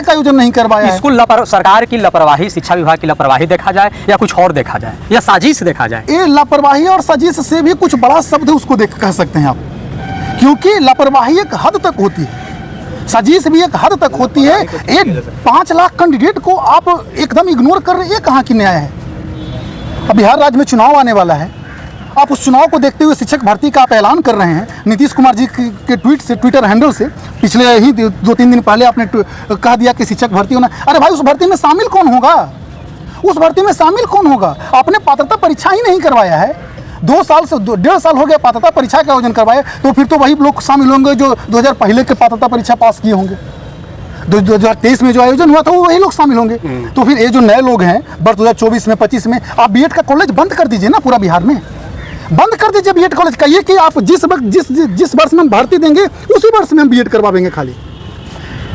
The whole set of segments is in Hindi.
परीक्षा का आयोजन नहीं करवाया? स्कूल सरकार की लापरवाही, शिक्षा विभाग की लापरवाही देखा जाए या कुछ और देखा जाए या साजिश देखा जाए? ये लापरवाही और साजिश से भी कुछ बड़ा शब्द उसको कह सकते हैं आप, क्योंकि लापरवाही एक हद तक होती है, साजिश भी एक हद तक होती है। एक 5 लाख कैंडिडेट को आप एकदम इग्नोर कर रहे हैं, ये कहाँ की न्याय है? अब बिहार राज्य में चुनाव आने वाला है, आप उस चुनाव को देखते हुए शिक्षक भर्ती का आप ऐलान कर रहे हैं। नीतीश कुमार जी के ट्वीट से, ट्विटर हैंडल से पिछले ही 2-3 दिन पहले आपने कह दिया कि शिक्षक भर्ती होना। अरे भाई, उस भर्ती में शामिल कौन होगा? उस भर्ती में शामिल कौन होगा? आपने पात्रता परीक्षा ही नहीं करवाया है। 2 साल से 1.5 साल हो गया पात्रता परीक्षा का आयोजन करवाए, तो फिर तो वही लोग शामिल होंगे जो 2000 पहले के पात्रता परीक्षा पास किए होंगे। 2023 में जो आयोजन हुआ था वो वही लोग शामिल होंगे। तो फिर ये जो नए लोग हैं वर्ष 2024 में 25 में, आप बीएड का कॉलेज बंद कर दीजिए ना, पूरा बिहार में बंद कर दीजिए बीएड कॉलेज। कहिए कि आप जिस वर्ष में हम भर्ती देंगे उसी वर्ष में हम बीएड करवाएंगे खाली।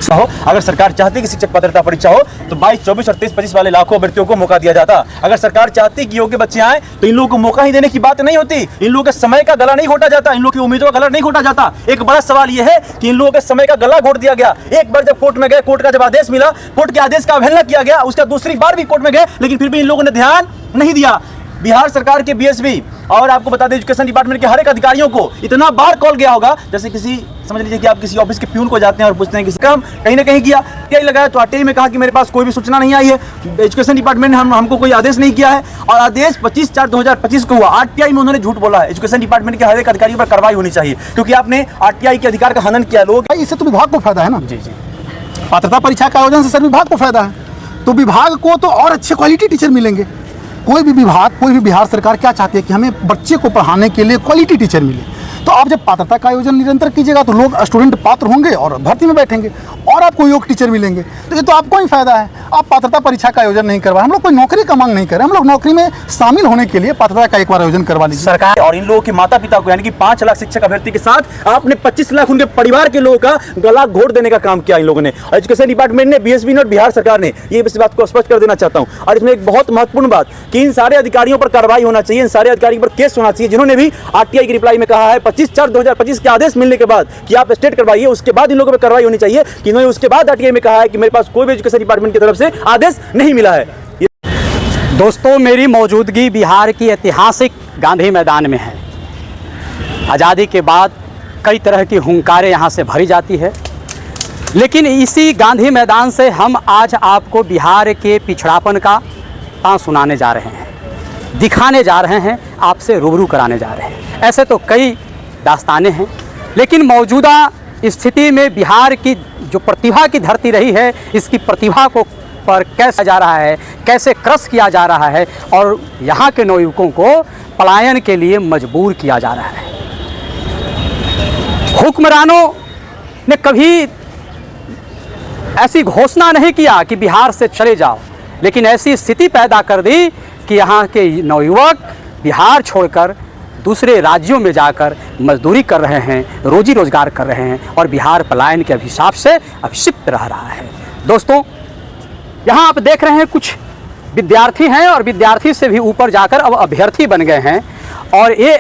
अगर सरकार चाहती कि शिक्षक पात्रता परीक्षा हो तो 22, 24 और 23, 25 वाले लाखों अभ्यर्थियों को मौका दिया जाता। अगर सरकार चाहती कि योग्य बच्चे आए तो इन लोगों को मौका ही देने की बात नहीं होती। इन लोगों के समय का गला नहीं घोटा जाता, इन लोगों की उम्मीदों का गला नहीं घोटा जाता। एक बड़ा सवाल यह है कि इन लोगों के समय का गला घोट दिया गया। एक बार जब कोर्ट में गए, कोर्ट का जब आदेश मिला, कोर्ट के आदेश का अवहेलना किया गया, उसका दूसरी बार भी कोर्ट में गए, लेकिन फिर भी इन लोगों ने ध्यान नहीं दिया। बिहार सरकार के बीएसवी और आपको बता दें एजुकेशन डिपार्टमेंट के हर एक अधिकारियों को इतना बार कॉल गया होगा, जैसे किसी, समझ लीजिए कि आप किसी ऑफिस के प्यून को जाते हैं और पूछते हैं किसी काम कहीं ना कहीं किया, क्या लगाया तो आरटीआई में कहा कि मेरे पास कोई भी सूचना नहीं आई है, एजुकेशन डिपार्टमेंट ने हमको कोई आदेश नहीं किया है। और आदेश 25/4/2025 को हुआ, आरटीआई में उन्होंने झूठ बोला है। एजुकेशन डिपार्टमेंट के हर एक अधिकारियों पर कार्रवाई होनी चाहिए, क्योंकि आपने आरटीआई के अधिकार का हनन किया। लोग इससे तो विभाग को फायदा है ना। जी जी, पात्रता परीक्षा का आयोजन से सर विभाग को फायदा है, तो विभाग को तो और अच्छे क्वालिटी टीचर मिलेंगे। कोई भी विभाग, कोई भी बिहार सरकार क्या चाहती है कि हमें बच्चे को पढ़ाने के लिए क्वालिटी टीचर मिले। तो आप जब पात्रता का आयोजन निरंतर कीजिएगा तो लोग, स्टूडेंट पात्र होंगे और भर्ती में बैठेंगे और आपको योग्य टीचर मिलेंगे। तो ये तो आपको ही फायदा है। आप पात्रता परीक्षा का आयोजन नहीं करवाए, हम लोग कोई नौकरी का मांग नहीं कर रहे, हम लोग नौकरी में शामिल होने के लिए पात्रता का एक बार आयोजन करवा लीजिए। सरकार और इन लोगों के माता पिता को, यानी कि 5 लाख शिक्षक अभ्यर्थी के साथ आपने 25 लाख उनके परिवार के लोगों का गला घोट देने का काम किया इन लोगों ने। एजुकेशन डिपार्टमेंट ने, बीएसवी ने और बिहार सरकार ने, ये इस बात को स्पष्ट कर देना चाहता हूं। और इसमें एक बहुत महत्वपूर्ण बात कि इन सारे अधिकारियों पर कार्रवाई होना चाहिए, इन सारे अधिकारियों पर केस होना चाहिए, जिन्होंने भी आरटीआई की रिप्लाई में कहा है 25/4/2025 के आदेश मिलने के बाद कि आप स्टेट करवाइए, उसके बाद इन लोगों पर कार्रवाई होनी चाहिए कि इन्होंने उसके बाद आरटीआई में कहा है कि मेरे पास कोई भी एजुकेशन डिपार्टमेंट की तरफ से आदेश नहीं मिला है। दोस्तों, मेरी मौजूदगी बिहार की ऐतिहासिक गांधी मैदान में है। आज़ादी के बाद कई तरह की हुंकारें यहाँ से भरी जाती है, लेकिन इसी गांधी मैदान से हम आज आपको बिहार के पिछड़ापन का तां सुनाने जा रहे हैं, दिखाने जा रहे हैं, आपसे रूबरू कराने जा रहे हैं। ऐसे तो कई दास्तानें हैं, लेकिन मौजूदा स्थिति में बिहार की जो प्रतिभा की धरती रही है, इसकी प्रतिभा को पर कैसे जा रहा है, कैसे क्रश किया जा रहा है और यहाँ के नवयुवकों को पलायन के लिए मजबूर किया जा रहा है। हुक्मरानों ने कभी ऐसी घोषणा नहीं किया कि बिहार से चले जाओ, लेकिन ऐसी स्थिति पैदा कर दी कि यहाँ के नवयुवक बिहार छोड़कर दूसरे राज्यों में जाकर मजदूरी कर रहे हैं, रोजी रोजगार कर रहे हैं और बिहार पलायन के अभिशाप से अभिषिक्त रह रहा है। दोस्तों, यहाँ आप देख रहे हैं कुछ विद्यार्थी हैं और विद्यार्थी से भी ऊपर जाकर अब अभ्यर्थी बन गए हैं और ये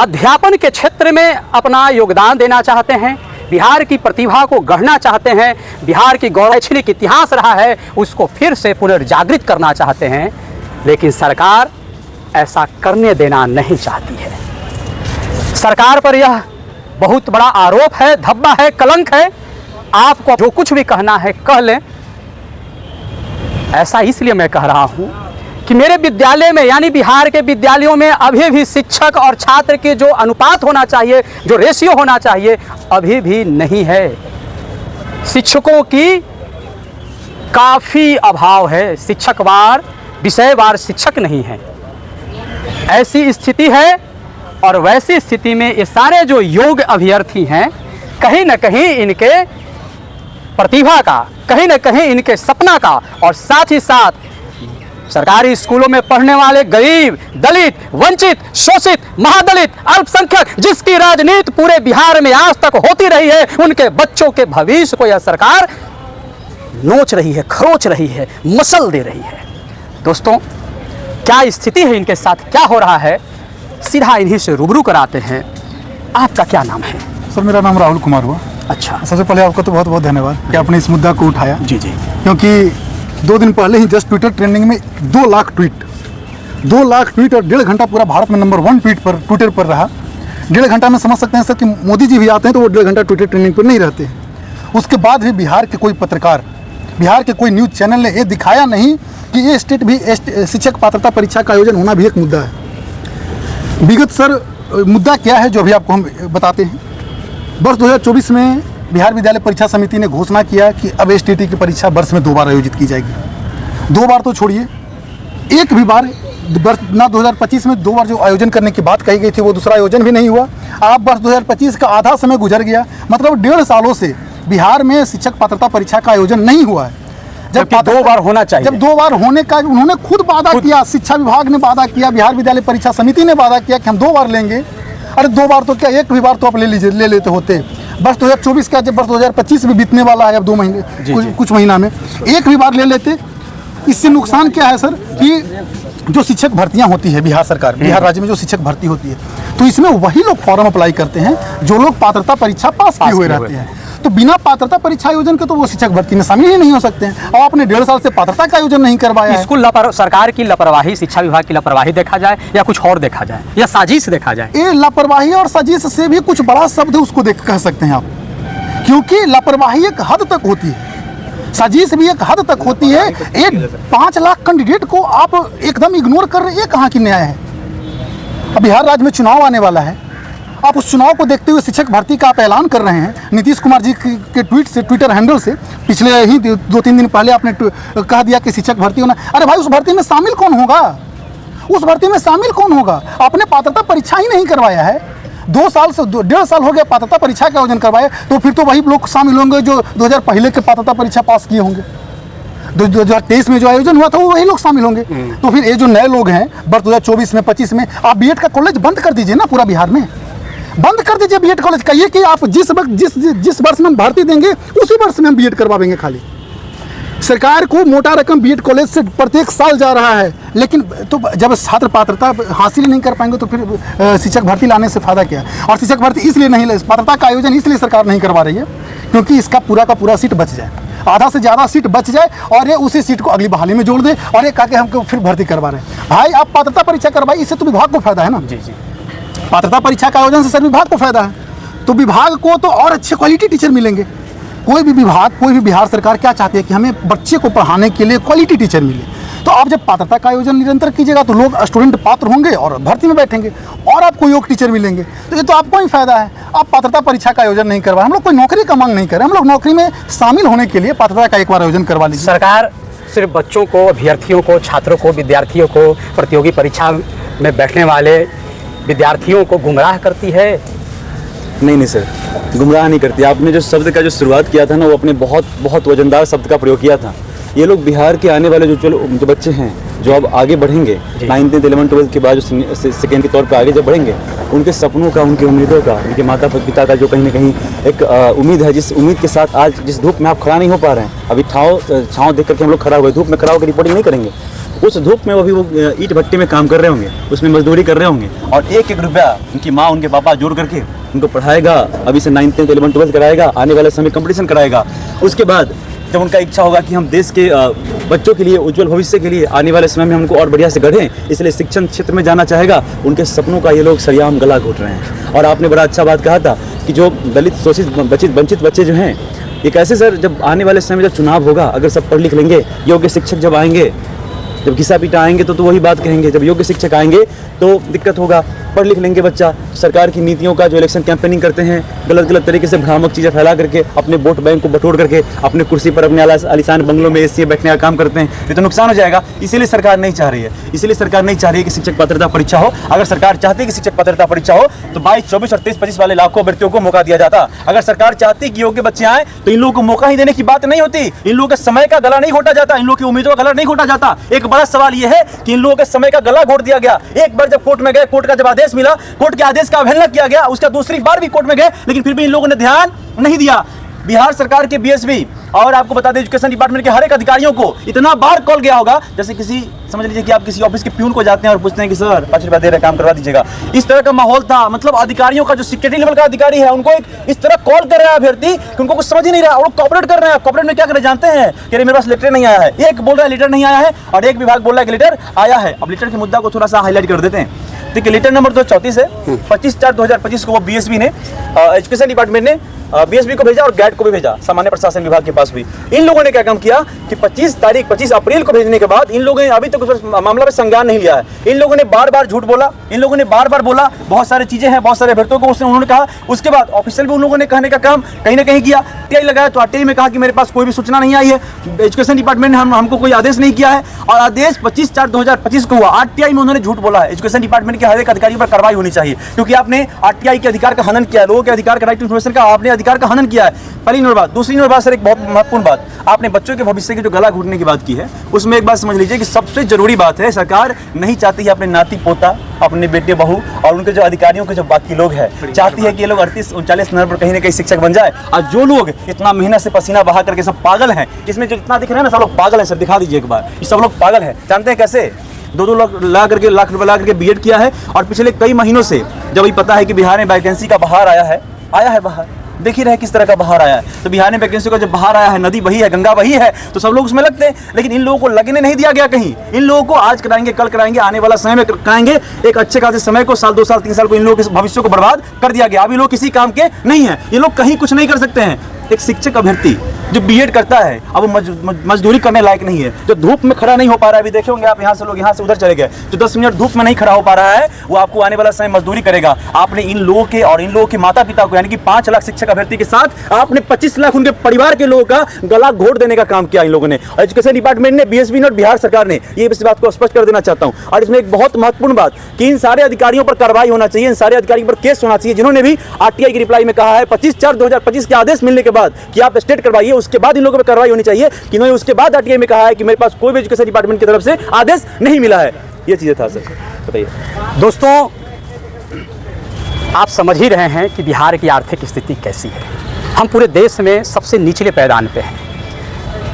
अध्यापन के क्षेत्र में अपना योगदान देना चाहते हैं, बिहार की प्रतिभा को गढ़ना चाहते हैं, बिहार की गौरवशाली इतिहास रहा है उसको फिर से पुनर्जागृत करना चाहते हैं, लेकिन सरकार ऐसा करने देना नहीं चाहती है। सरकार पर यह बहुत बड़ा आरोप है, धब्बा है, कलंक है। आपको जो कुछ भी कहना है कह लें। ऐसा इसलिए मैं कह रहा हूं कि मेरे विद्यालय में, यानी बिहार के विद्यालयों में अभी भी शिक्षक और छात्र के जो अनुपात होना चाहिए, जो रेशियो होना चाहिए, अभी भी नहीं है। शिक्षकों की काफ़ी अभाव है, शिक्षकवार, विषयवार शिक्षक नहीं है। ऐसी स्थिति है और वैसी स्थिति में ये सारे जो योग्य अभ्यर्थी हैं, कहीं न कहीं इनके प्रतिभा का, कहीं न कहीं इनके सपना का और साथ ही साथ सरकारी स्कूलों में पढ़ने वाले गरीब, दलित, वंचित, शोषित, महादलित, अल्पसंख्यक, जिसकी राजनीति पूरे बिहार में आज तक होती रही है, उनके बच्चों के भविष्य को यह सरकार नोच रही है, खरोच रही है, मसल दे रही है। दोस्तों, क्या स्थिति है इनके साथ, क्या हो रहा है, सीधा इन्हीं से रूबरू कराते हैं। आपका क्या नाम है? सर, मेरा नाम राहुल कुमार हुआ। अच्छा। सबसे पहले आपको तो बहुत बहुत धन्यवाद कि आपने इस मुद्दा को उठाया, जी जी। क्योंकि 2 दिन पहले ही जस्ट ट्विटर ट्रेंडिंग में 2 लाख ट्वीट और 1.5 घंटा पूरा भारत में नंबर 1 ट्वीट पर ट्विटर पर रहा। 1.5 घंटा में समझ सकते हैं सर कि मोदी जी भी आते हैं तो वो 1.5 घंटा ट्विटर ट्रेंडिंग पर नहीं रहते हैं। उसके बाद भी बिहार के कोई पत्रकार, बिहार के कोई न्यूज़ चैनल ने ये दिखाया नहीं कि ये स्टेट भी शिक्षक पात्रता परीक्षा का आयोजन होना भी एक मुद्दा है। विगत सर मुद्दा क्या है जो अभी आपको हम बताते हैं। वर्ष 2024 में बिहार विद्यालय परीक्षा समिति ने घोषणा किया कि अब एसटीटी की परीक्षा वर्ष में 2 बार आयोजित की जाएगी। 2 बार तो छोड़िए, एक भी बार ना 2025 में 2 बार जो आयोजन करने की बात कही गई थी वो दूसरा आयोजन भी नहीं हुआ। आप वर्ष 2025 का आधा समय गुजर गया, मतलब 1.5 सालों से बिहार में शिक्षक पात्रता परीक्षा का आयोजन नहीं हुआ है। जब 2 बार होना चाहिए, जब 2 बार होने का उन्होंने खुद वादा किया, शिक्षा विभाग ने वादा किया, बिहार विद्यालय परीक्षा समिति ने वादा किया कि हम 2 बार लेंगे। अरे 2 बार तो क्या, एक भी बार तो आप ले लेते होते। वर्ष 2024 का जब वर्ष 2025 भी बीतने वाला है अब 2 महीने कुछ महीना में, एक भी बार ले लेते। इससे नुकसान क्या है सर कि जो शिक्षक भर्तियां होती है बिहार सरकार, बिहार राज्य में जो शिक्षक भर्ती होती है, तो इसमें वही लोग फॉर्म अप्लाई करते हैं जो लोग पात्रता परीक्षा पास किए हुए रहते हैं। तो बिना पात्रता परीक्षा आयोजन के तो वो शिक्षक भर्ती में शामिल ही नहीं हो सकते हैं। और आपने 1.5 साल से पात्रता का आयोजन नहीं करवाया है। इसको सरकार की लापरवाही, शिक्षा विभाग की लापरवाही देखा जाए या कुछ और देखा जाए या साजिश देखा जाए? ये लापरवाही और साजिश से भी कुछ बड़ा शब्द उसको कह सकते हैं आप, क्योंकि लापरवाही एक हद तक होती है, साजिश भी एक हद तक होती है। एक 5 लाख कैंडिडेट को आप एकदम इग्नोर कर रहे हैं, ये कहाँ की न्याय है? अब बिहार राज्य में चुनाव आने वाला है, आप उस चुनाव को देखते हुए शिक्षक भर्ती का आप ऐलान कर रहे हैं। नीतीश कुमार जी के ट्वीट से, ट्विटर हैंडल से पिछले ही 2-3 दिन पहले आपने कह दिया कि शिक्षक भर्ती होना। अरे भाई, उस भर्ती में शामिल कौन होगा? उस भर्ती में शामिल कौन होगा? आपने पात्रता परीक्षा ही नहीं करवाया है। 2 साल से 1.5 साल हो गया पात्रता परीक्षा का आयोजन करवाए, तो फिर तो वही लोग शामिल होंगे जो 2000 पहले के पात्रता परीक्षा पास किए होंगे। 2023 में जो आयोजन हुआ था वो वही लोग शामिल होंगे। तो फिर ये जो नए लोग हैं वर्ष 2024 में 25 में, आप बीएड का कॉलेज बंद कर दीजिए ना, पूरा बिहार में बंद कर दीजिए बीएड कॉलेज। कहिए कि आप जिस वर्ष में हम भर्ती देंगे उसी वर्ष में हम बीएड करवाएंगे। खाली सरकार को मोटा रकम बीएड कॉलेज से प्रत्येक साल जा रहा है, लेकिन तो जब छात्र पात्रता हासिल नहीं कर पाएंगे तो फिर शिक्षक भर्ती लाने से फायदा क्या? और शिक्षक भर्ती इसलिए नहीं, पात्रता का आयोजन इसलिए सरकार नहीं करवा रही है क्योंकि इसका पूरा का पूरा सीट बच जाए, आधा से ज़्यादा सीट बच जाए और ये उसी सीट को अगली बहाली में जोड़ दे और ये कहा कि हमको फिर भर्ती करवा रहे हैं। भाई, आप पात्रता परीक्षा करवाइए, इससे तो विभाग को फायदा है ना। जी जी। पात्रता परीक्षा का आयोजन से सर विभाग को फायदा है, तो विभाग को तो और अच्छे क्वालिटी टीचर मिलेंगे। कोई भी विभाग, कोई भी बिहार सरकार क्या चाहती है कि हमें बच्चे को पढ़ाने के लिए क्वालिटी टीचर मिले। तो आप जब पात्रता का आयोजन निरंतर कीजिएगा तो लोग स्टूडेंट पात्र होंगे और भर्ती में बैठेंगे और आपको योग टीचर मिलेंगे। तो ये तो आपको ही फायदा है। आप पात्रता परीक्षा का आयोजन नहीं करवाए, हम लोग कोई नौकरी का मांग नहीं कर रहे, हम लोग नौकरी में शामिल होने के लिए पात्रता का एक बार आयोजन करवा लीजिए। सरकार सिर्फ बच्चों को, अभ्यर्थियों को, छात्रों को, विद्यार्थियों को, प्रतियोगी परीक्षा में बैठने वाले विद्यार्थियों को गुमराह करती है? नहीं सर, गुमराह नहीं करती। आपने जो शब्द का जो शुरुआत किया था ना, वो अपने बहुत वजनदार शब्द का प्रयोग किया था। ये लोग बिहार के आने वाले जो बच्चे हैं, जो अब आगे बढ़ेंगे 9th 11th 12th के बाद जो सेकेंड के तौर पर आगे जब बढ़ेंगे, उनके सपनों का, उनकी उम्मीदों का, उनके माता पिता का जो कहीं ना कहीं एक उम्मीद है, जिस उम्मीद के साथ आज जिस धूप में आप खड़ा नहीं हो पा रहे हैं, अभी छाँव देख करके हम लोग खड़ा हुए, धूप में खड़ा होकर रिपोर्टिंग नहीं करेंगे। उस धूप में वो ईंट भट्टे में काम कर रहे होंगे, उसमें मजदूरी कर रहे होंगे और एक रुपया उनकी माँ, उनके पापा जोड़ करके उनको पढ़ाएगा। अभी से 9th 11th 12th कराएगा, आने वाले समय कंपटीशन कराएगा। उसके बाद जब उनका इच्छा होगा कि हम देश के बच्चों के लिए, उज्जवल भविष्य के लिए आने वाले समय में हमको और बढ़िया से गढ़ें, इसलिए शिक्षण क्षेत्र में जाना चाहेगा, उनके सपनों का ये लोग सरियाम गला घोट रहे हैं। और आपने बड़ा अच्छा बात कहा था कि जो दलित, शोषित, वंचित बच्चे जो हैं, ये कैसे सर, जब आने वाले समय जब चुनाव होगा, अगर सब पढ़ लिख लेंगे, योग्य शिक्षक जब आएंगे, जब घिसा पीटा आएंगे तो वही बात कहेंगे। जब योग्य शिक्षक आएंगे तो दिक्कत होगा, पढ़ लिख लेंगे बच्चा, सरकार की नीतियों का जो इलेक्शन कैंपेनिंग करते हैं, गलत तरीके से भ्रामक चीज़ें फैला करके अपने वोट बैंक को बटोर करके अपने कुर्सी पर अपने आलीशान बंगलों में एसी बैठने का काम करते हैं। ये तो नुकसान हो जाएगा। इसीलिए सरकार नहीं चाह रही है, कि शिक्षक पात्रता परीक्षा हो। अगर सरकार चाहती है कि शिक्षक पात्रता परीक्षा हो तो 22, 24 और 23-25 वाले लाखों अभ्यर्थियों को मौका दिया जाता। अगर सरकार चाहती कि योग्य बच्चे आए तो इन लोगों को मौका ही देने की बात नहीं होती, इन लोगों के समय का गला नहीं घोटा जाता, इन लोगों की उम्मीदों का गला नहीं घोटा जाता। एक बड़ा सवाल यह है कि इन लोगों के समय का गला घोट दिया गया। एक बार जब कोर्ट में गए, कोर्ट का जब आदेश मिला, कोर्ट के आदेश का अवहेलना किया गया, उसका दूसरी बार भी कोर्ट में गए, लेकिन फिर भी इन लोगों ने ध्यान नहीं दिया। बिहार सरकार के बीएसपी और आपको बता दें एजुकेशन डिपार्टमेंट के हर एक अधिकारियों को इतना बार कॉल गया होगा, जैसे किसी समझ लीजिए कि आप किसी ऑफिस के प्यून को जाते हैं और पूछते हैं कि सर 5 रुपया दे रहे काम करवा दीजिएगा। इस तरह का माहौल था। मतलब अधिकारियों का जो सेक्रेटरी लेवल का अधिकारी है उनको एक इस तरह कॉल कर रहा है अभ्यर्थी कि उनको कुछ समझ ही नहीं रहा, वो कॉपरेट कर रहे हैं। कॉपरेट में क्या कर रहे जानते हैं कि मेरे पास लेटर नहीं आया है, एक बोल रहा है लेटर नहीं आया है और एक विभाग बोल रहा है कि लेटर आया है। अब लेटर के मुद्दा को थोड़ा सा हाईलाइट कर देते हैं। देखिए लेटर नंबर 234 है, 25/4/2025 को वो बीएसपी ने एजुकेशन डिपार्टमेंट ने बीएसपी को भेजा और गैट को भी भेजा, सामान्य प्रशासन विभाग के पास भी। इन लोगों ने क्या काम किया कि 25 अप्रैल को भेजने के बाद इन लोगों ने अभी तक उस मामला में संज्ञान नहीं लिया है। इन लोगों ने बार बार झूठ बोला, इन लोगों ने बार बार बोला, बहुत सारी चीजें हैं, बहुत सारे अभ्यर्थियों को उन्होंने कहा। उसके बाद ऑफिशियल भी उन लोगों ने कहने का काम कहीं ना कहीं किया। आरटीआई लगाया तो आरटीआई में कहा कि मेरे पास कोई भी सूचना नहीं आई है, एजुकेशन डिपार्टमेंट ने हमको कोई आदेश नहीं किया है और आदेश 25/4/2025 को हुआ। आरटीआई में उन्होंने झूठ बोला है। एजुकेशन डिपार्टमेंट के हर एक अधिकारी पर कार्रवाई होनी चाहिए क्योंकि आपने आरटीआई के अधिकार का हनन किया, लोगों के अधिकार का, राइट टू इन्फॉर्मेशन का आपने अधिकार का हनन किया है। पहली नंबर बात। दूसरी नंबर बात सर, एक बहुत महत्वपूर्ण बात, आपने बच्चों के भविष्य की जो गला घोटने की बात की है उसमें एक बात समझ लीजिए कि सबसे जरूरी बात है, सरकार नहीं चाहती है अपने नाती पोता, अपने बेटे बहू और उनके जो अधिकारियों के जो बाकी लोग हैं, चाहती है कि ये लोग 38-39 नंबर पर कहीं ना कहीं शिक्षक बन जाए। और जो लोग इतना मेहनत से पसीना बहा करके सब पागल हैं, इसमें जो इतना दिख रहे हैं ना, सब लोग पागल हैं सर, दिखा दीजिए एक बार, ये सब लोग पागल हैं। जानते हैं कैसे? 2-2 लाख लाख रुपए ला करके बीएड किया है और पिछले कई महीनों से जब ये पता है कि बिहार में वैकेंसी का बहार आया है बाहर, देख ही रहे किस तरह का बहार आया है। तो बिहार में वैकेंसी का जब बहार आया है, नदी वही है, गंगा वही है, तो सब लोग उसमें लगते हैं। लेकिन इन लोगों को लगने नहीं दिया गया कहीं। इन लोगों को आज कराएंगे, कल कराएंगे, आने वाला समय में कराएंगे, एक अच्छे खासे समय को, साल 2 साल 3 साल को इन लोगों के भविष्य को बर्बाद कर दिया गया। अभी लोग किसी काम के नहीं है, ये लोग कहीं कुछ नहीं कर सकते हैं। एक शिक्षक अभ्यर्थी जो बीएड करता है अब वो मजदूरी करने लायक नहीं है, जो धूप में खड़ा नहीं हो पा रहा है। अभी देखे होंगे आप, यहाँ से लोग यहाँ से उधर चले गए, जो 10 मिनट धूप में नहीं खड़ा हो पा रहा है वो आपको आने वाला समय मजदूरी करेगा। आपने इन लोगों के और इन लोगों के माता पिता को, यानी कि 5 लाख शिक्षक अभ्यर्थी के साथ आपने 25 लाख उनके परिवार के लोगों का गला घोट देने का काम किया इन लोगों ने। एजुकेशन डिपार्टमेंट ने, बीएसपी ने और बिहार सरकार ने, ये इस बात को स्पष्ट कर देना चाहता हूँ। और इसमें एक बहुत महत्वपूर्ण बात कि इन सारे अधिकारियों पर कार्रवाई होना चाहिए, इन सारे अधिकारियों पर केस होना चाहिए जिन्होंने भी आरटीआई की रिप्लाई में कहा है 25/4/2025 के आदेश मिलने के बाद कि आप स्टेट करवाइए, उसके बाद इन लोगों पर कार्रवाई होनी चाहिए कि इन्होंने उसके बाद आरटीआई में कहा है कि मेरे पास कोई भी एजुकेशन डिपार्टमेंट की तरफ से आदेश नहीं मिला है। ये चीजें था सर, बताइए। दोस्तों, आप समझ ही रहे हैं कि बिहार की आर्थिक स्थिति कैसी है। हम पूरे देश में सबसे निचले पैदान पे हैं।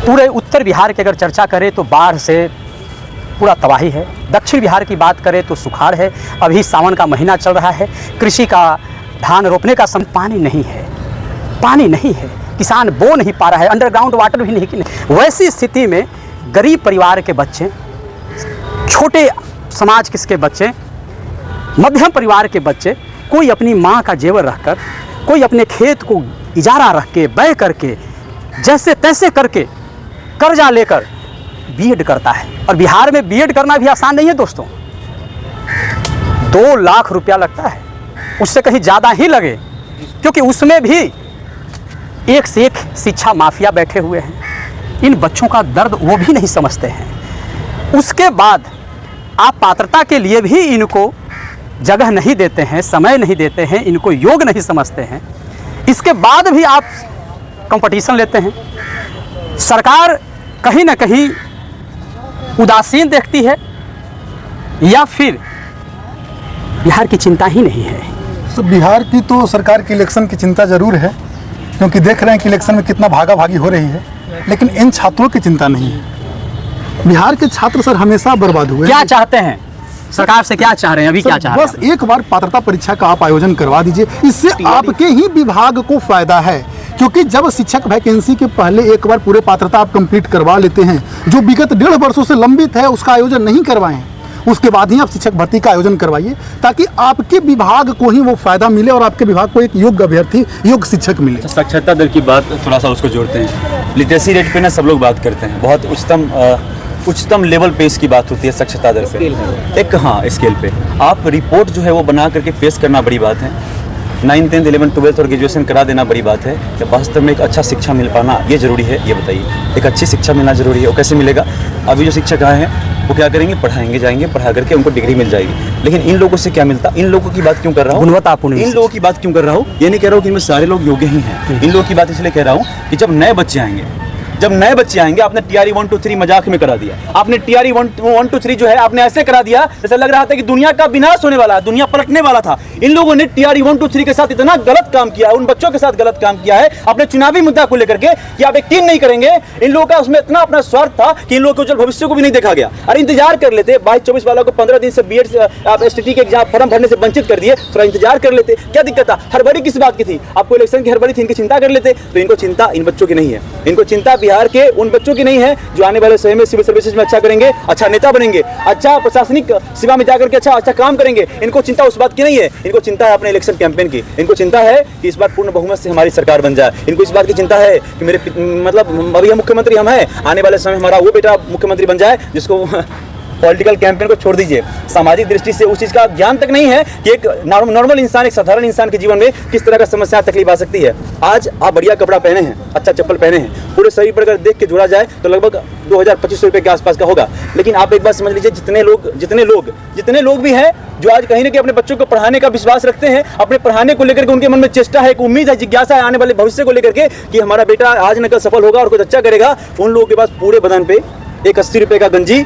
पूरे उत्तर बिहार की अगर चर्चा करें तो बाढ़ से पूरा तबाही है। दक्षिण बिहार की बात करें तो सुखाड़ है। अभी सावन का महीना चल रहा है, कृषि का धान रोपने का समय, पानी नहीं है, पानी नहीं है, किसान बो नहीं पा रहा है, अंडरग्राउंड वाटर भी नहीं। वैसी स्थिति में गरीब परिवार के बच्चे, छोटे समाज किसके बच्चे, मध्यम परिवार के बच्चे, कोई अपनी माँ का जेवर रखकर, कोई अपने खेत को इजारा रख के, बह करके, जैसे तैसे करके कर्जा लेकर बीएड करता है। और बिहार में बीएड करना भी आसान नहीं है दोस्तों। 2 लाख रुपया लगता है, उससे कहीं ज़्यादा ही लगे, क्योंकि उसमें भी एक से एक शिक्षा माफिया बैठे हुए हैं। इन बच्चों का दर्द वो भी नहीं समझते हैं। उसके बाद आप पात्रता के लिए भी इनको जगह नहीं देते हैं, समय नहीं देते हैं, इनको योग्य नहीं समझते हैं। इसके बाद भी आप कंपटीशन लेते हैं। सरकार कहीं ना कहीं उदासीन देखती है या फिर बिहार की चिंता ही नहीं है। तो बिहार की तो सरकार की इलेक्शन की चिंता जरूर है, क्योंकि देख रहे हैं कि इलेक्शन में कितना भागा भागी हो रही है, लेकिन इन छात्रों की चिंता नहीं है। बिहार के छात्र सर हमेशा बर्बाद हुए। क्या चाहते हैं सरकार से, क्या चाह रहे हैं अभी, क्या चाह रहे हैं? बस एक बार पात्रता परीक्षा का आप आयोजन करवा दीजिए, इससे आपके ही विभाग को फायदा है। क्योंकि जब शिक्षक वैकेंसी के पहले एक बार पूरे पात्रता आप कंप्लीट करवा लेते हैं, जो विगत 1.5 वर्षों से लंबित है उसका आयोजन नहीं करवाएं, उसके बाद ही आप शिक्षक भर्ती का आयोजन करवाइए, ताकि आपके विभाग को ही वो फायदा मिले और आपके विभाग को एक योग्य अभ्यर्थी, योग्य शिक्षक मिले। साक्षरता दर की बात थोड़ा सा उसको जोड़ते हैं। लिटरेसी रेट पे ना सब लोग बात करते हैं, बहुत उच्चतम लेवल पे इसकी बात होती है साक्षरता दर पे, एक स्केल पे। आप रिपोर्ट जो है वो बना करके पेश करना बड़ी बात है। 9, 10, 11, 12 और ग्रेजुएशन करा देना बड़ी बात है। कि वास्तव में एक अच्छा शिक्षा मिल पाना ये जरूरी है, ये बताइए। एक अच्छी शिक्षा मिलना जरूरी है, वो कैसे मिलेगा? अभी जो शिक्षक आए हैं वो क्या करेंगे, पढ़ाएंगे, जाएंगे, पढ़ा करके उनको डिग्री मिल जाएगी। लेकिन इन लोगों से क्या मिलता? इन लोगों की बात क्यों कर रहा हूँ, गुणवत्तापूर्ण, इन लोगों की बात क्यों कर रहा हूँ? ये नहीं कह रहा हूँ कि इनमें सारे लोग योग्य ही हैं। इन लोगों की बात इसलिए कह रहा हूँ कि जब नए बच्चे आएंगे, जब नए बच्चे आएंगे, आपने टीआरई 1 2 3 मजाक में करा दिया, आपने टीआरई 1 2 3 जो है आपने ऐसे करा दिया जैसे लग रहा था कि दुनिया का विनाश होने वाला है, दुनिया पलटने वाला था। इन लोगों ने टीआरई 1 2 3 के साथ इतना गलत काम किया है, उन बच्चों के साथ गलत काम किया है अपने चुनावी मुद्दा को लेकर के कि आप यकीन नहीं करेंगे, इन लोगों का उसमें इतना अपना स्वार्थ था कि इन लोगों के उज्जवल भविष्य को भी नहीं देखा गया। अरे इंतजार कर लेते, 22-24 वालों को 15 दिन से बीएड आप एसटीटी के एग्जाम फॉर्म भरने से वंचित कर दिए, थोड़ा इंतजार कर लेते, क्या दिक्कत था? हड़बड़ी किस बात की थी? आपको इलेक्शन की हड़बड़ी थी, इनकी चिंता कर लेते। तो इनको चिंता इन बच्चों की नहीं है, इनको चिंता बिहार के उन बच्चों की नहीं है जो आने वाले समय में सिविल सर्विसेज में अच्छा करेंगे, अच्छा नेता बनेंगे, अच्छा प्रशासनिक सेवा में जाकर के अच्छा काम करेंगे। इनको चिंता उस बात की नहीं है, इनको चिंता है अपने इलेक्शन कैंपेन की। इनको चिंता है कि इस बार पूर्ण बहुमत से हमारी सरकार बन जाए। इनको इस बात की चिंता है कि मेरे मतलब अभी मुख्यमंत्री हम हैं, आने वाले समय हमारा वो बेटा मुख्यमंत्री बन जाए जिसको पॉलिटिकल कैंपेन को छोड़ दीजिए, सामाजिक दृष्टि से उस चीज़ का ज्ञान तक नहीं है कि एक नॉर्मल इंसान, एक साधारण इंसान के जीवन में किस तरह का समस्या तकलीफ आ सकती है। आज आप बढ़िया कपड़ा पहने हैं, अच्छा चप्पल पहने हैं, पूरे शरीर पर अगर देख के जोड़ा जाए तो लगभग 2000-2500 रुपये के आसपास का होगा। लेकिन आप एक बात समझ लीजिए, जितने लोग भी हैं जो आज कहीं ना कहीं अपने बच्चों को पढ़ाने का विश्वास रखते हैं, अपने पढ़ाने को लेकर के उनके मन में चेष्टा है, एक उम्मीद है, जिज्ञासा है आने वाले भविष्य को लेकर के कि हमारा बेटा आज न कल सफल होगा और कुछ अच्छा करेगा। उन लोगों के पास पूरे बदन पे एक 80 रुपये का गंजी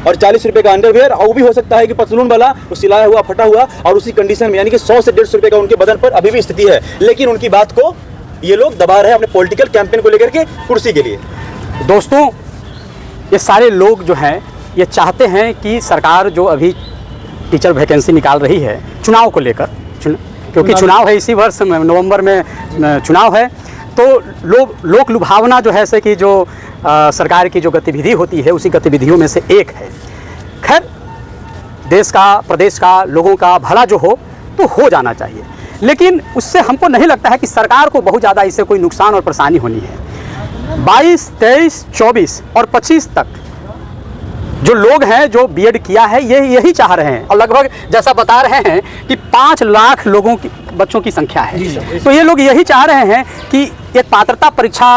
और 40 रुपये का अंडरवेयर, और वो भी हो सकता है कि पतलून वाला, वो सिलाया हुआ फटा हुआ, और उसी कंडीशन में यानी कि 100 से 150 रुपये का उनके बदन पर अभी भी स्थिति है। लेकिन उनकी बात को ये लोग दबा रहे हैं अपने पॉलिटिकल कैंपेन को लेकर के, कुर्सी के लिए। दोस्तों, ये सारे लोग जो हैं ये चाहते हैं कि सरकार जो अभी टीचर वैकेंसी निकाल रही है चुनाव को लेकर, क्योंकि चुनाव है इसी वर्ष में, नवंबर में चुनाव है, तो लोक लुभावना जो है ऐसे कि जो सरकार की जो गतिविधि होती है उसी गतिविधियों में से एक है। खैर, देश का, प्रदेश का, लोगों का भला जो हो तो हो जाना चाहिए, लेकिन उससे हमको नहीं लगता है कि सरकार को बहुत ज़्यादा इससे कोई नुकसान और परेशानी होनी है। 22, 23, 24 और 25 तक जो लोग हैं जो बीएड किया है यही चाह रहे हैं, और लगभग जैसा बता रहे हैं कि 5 लाख लोगों की बच्चों की संख्या है। तो ये लोग यही चाह रहे हैं कि एक पात्रता परीक्षा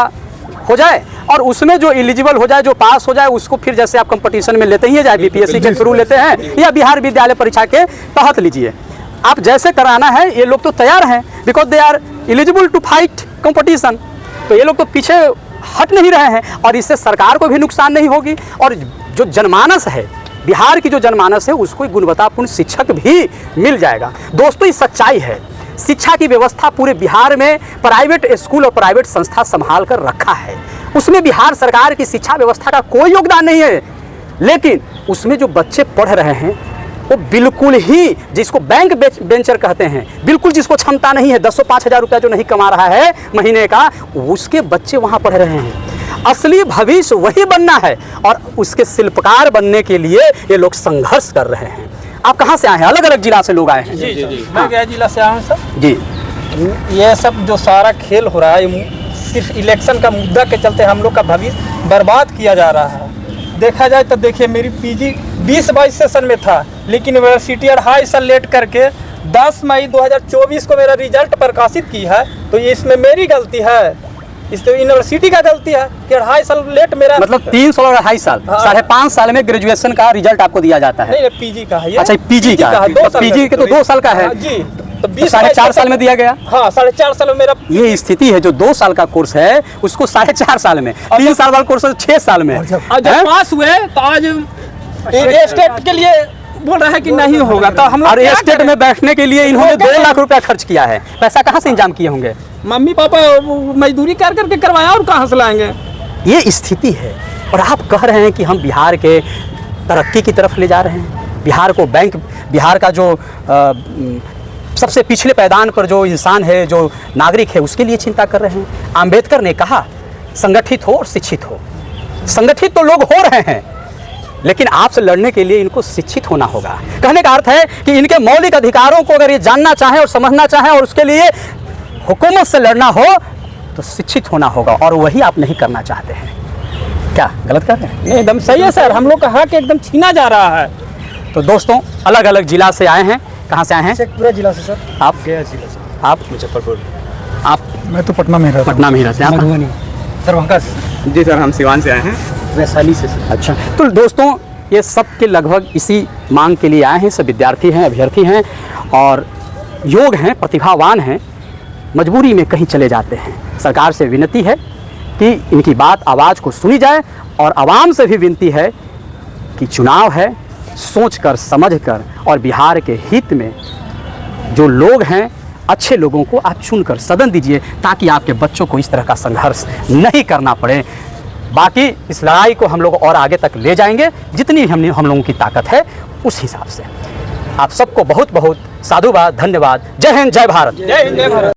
हो जाए और उसमें जो एलिजिबल हो जाए, जो पास हो जाए, उसको फिर जैसे आप कंपटीशन में लेते ही जाए, बीपीएससी के थ्रू लेते हैं या बिहार विद्यालय परीक्षा के तहत लीजिए, आप जैसे कराना है ये लोग तो तैयार हैं, because they are eligible to fight competition. तो ये लोग तो पीछे हट नहीं रहे हैं, और इससे सरकार को भी नुकसान नहीं होगी, और जो जनमानस है, बिहार की जो जनमानस है, उसको गुणवत्तापूर्ण शिक्षक भी मिल जाएगा। दोस्तों, ये सच्चाई है। शिक्षा की व्यवस्था पूरे बिहार में प्राइवेट स्कूल और प्राइवेट संस्था संभाल कर रखा है, उसमें बिहार सरकार की शिक्षा व्यवस्था का कोई योगदान नहीं है। लेकिन उसमें जो बच्चे पढ़ रहे हैं वो बिल्कुल ही, जिसको बैंक बेंचर कहते हैं, बिल्कुल जिसको क्षमता नहीं है, 10-5 रुपया जो नहीं कमा रहा है महीने का, उसके बच्चे वहाँ पढ़ रहे हैं। असली भविष्य वही बनना है, और उसके शिल्पकार बनने के लिए ये लोग संघर्ष कर रहे हैं। आप कहाँ से आए हैं? अलग अलग जिला से लोग आए हैं। जी। मैं गया जिला से आया हूँ सर जी। ये सब जो सारा खेल हो रहा है, सिर्फ इलेक्शन का मुद्दा के चलते हम लोग का भविष्य बर्बाद किया जा रहा है। देखा जाए तो देखिए, मेरी पीजी 20-22 सेशन में था, लेकिन यूनिवर्सिटी 2.5 साल लेट करके 10 मई 2024 को मेरा रिजल्ट प्रकाशित की है। तो ये इसमें मेरी गलती है, इस यूनिवर्सिटी का गलती है कि 2.5 साल लेट मेरा, मतलब 3 साल और 2.5 साल, 5.5 साल में ग्रेजुएशन का रिजल्ट आपको दिया जाता है। नहीं, पीजी का है ये। अच्छा, पीजी का है, पीजी के तो 2 साल का है जी, तो 4.5 साल में दिया गया। हाँ, 4.5 साल में मेरा ये स्थिति है। जो 2 साल का कोर्स है उसको 4.5 साल में, 3 साल वाला कोर्स 6 साल में। जब पास हुए तो आज स्टेट के लिए बोल रहा है कि नहीं होगा, तो हम और स्टेट में बैठने के लिए इन्होंने 2 लाख रुपया खर्च किया है। पैसा कहाँ से इंतजाम किए होंगे? मम्मी पापा मजदूरी कर करके करवाया, और कहाँ से लाएंगे? ये स्थिति है, और आप कह रहे हैं कि हम बिहार के तरक्की की तरफ ले जा रहे हैं, बिहार को बैंक, बिहार का जो सबसे पिछले पैदान पर जो इंसान है, जो नागरिक है, उसके लिए चिंता कर रहे हैं। अंबेडकर ने कहा संगठित हो और शिक्षित हो। संगठित तो लोग हो रहे हैं, लेकिन आपसे लड़ने के लिए इनको शिक्षित होना होगा। कहने का अर्थ है कि इनके मौलिक अधिकारों को अगर ये जानना चाहें और समझना चाहें और उसके लिए हुकूमत से लड़ना हो तो शिक्षित होना होगा, और वही आप नहीं करना चाहते हैं। क्या गलत कर रहे हैं? नहीं, एकदम सही है सर, हम लोग का हक एकदम छीना जा रहा है। तो दोस्तों, अलग अलग जिला से आए हैं। कहाँ से आए हैं? शेखपुरा जिला से सर। आप? गया जिला से। आप? मुजफ्फरपुर। आप? मैं तो पटना में रहता हूँ। पटना में ही रहते हैं। मधुबनी। दरभंगा से। जी सर, हम सिवान से आए हैं। वैशाली से सर। अच्छा, तो दोस्तों, ये सब के लगभग इसी मांग के लिए आए हैं। सब विद्यार्थी हैं, अभ्यर्थी हैं, और योग हैं, प्रतिभावान हैं, मजबूरी में कहीं चले जाते हैं। सरकार से विनती है कि इनकी बात आवाज़ को सुनी जाए। और आवाम से भी विनती है कि चुनाव है, सोच कर समझ कर और बिहार के हित में जो लोग हैं, अच्छे लोगों को आप चुनकर सदन दीजिए, ताकि आपके बच्चों को इस तरह का संघर्ष नहीं करना पड़े। बाकी इस लड़ाई को हम लोग और आगे तक ले जाएंगे, जितनी हम लोगों की ताकत है उस हिसाब से। आप सबको बहुत बहुत साधुवाद, धन्यवाद। जय हिंद, जय भारत।